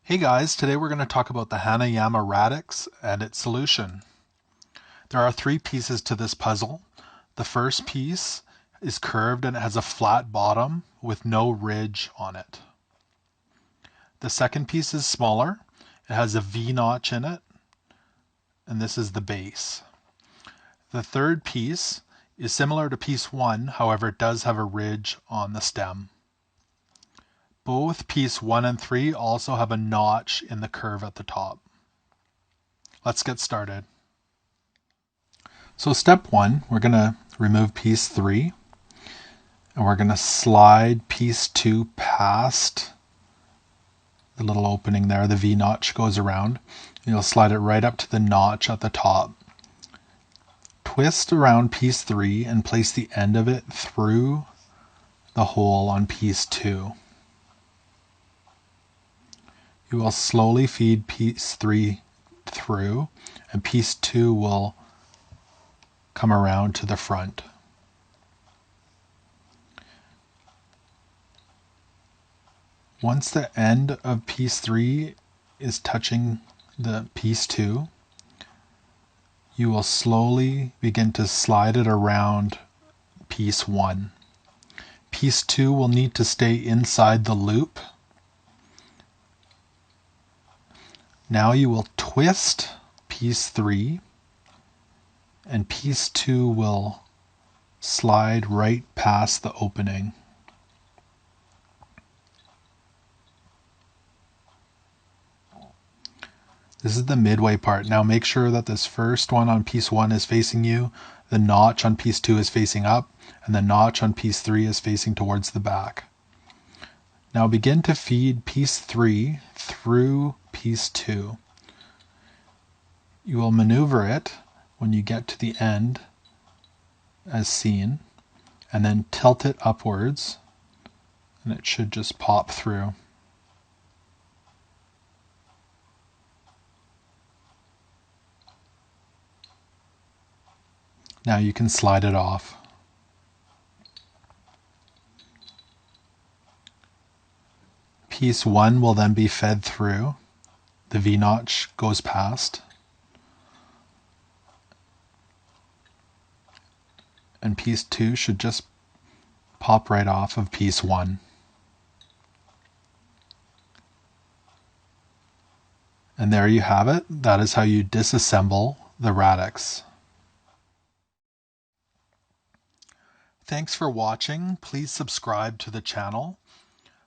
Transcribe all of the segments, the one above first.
Hey guys, today we're going to talk about the Hanayama Radix and its solution. There are three pieces to this puzzle. The first piece is curved and it has a flat bottom with no ridge on it. The second piece is smaller. It has a V-notch in it, and this is the base. The third piece is similar to piece 1, however it does have a ridge on the stem. Both piece 1 and 3 also have a notch in the curve at the top. Let's get started. So step 1, we're going to remove piece 3 and we're going to slide piece 2 past the little opening there. The V-notch goes around. You'll slide it right up to the notch at the top. Twist around piece 3 and place the end of it through the hole on piece 2. You will slowly feed piece 3 through, and piece 2 will come around to the front. Once the end of piece 3 is touching the piece 2, you will slowly begin to slide it around piece 1. Piece 2 will need to stay inside the loop. Now you will twist piece 3 and piece 2 will slide right past the opening. This is the midway part. Now make sure that this first one on piece 1 is facing you, the notch on piece 2 is facing up, and the notch on piece 3 is facing towards the back. Now begin to feed piece 3 through piece 2. You will maneuver it when you get to the end as seen, and then tilt it upwards, and it should just pop through. Now you can slide it off. Piece 1 will then be fed through. The V-notch goes past. And piece 2 should just pop right off of piece 1. And there you have it. That is how you disassemble the Radix. Thanks for watching. Please subscribe to the channel.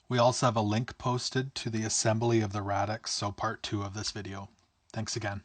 We also have a link posted to the assembly of the Radix, so part 2 of this video. Thanks again.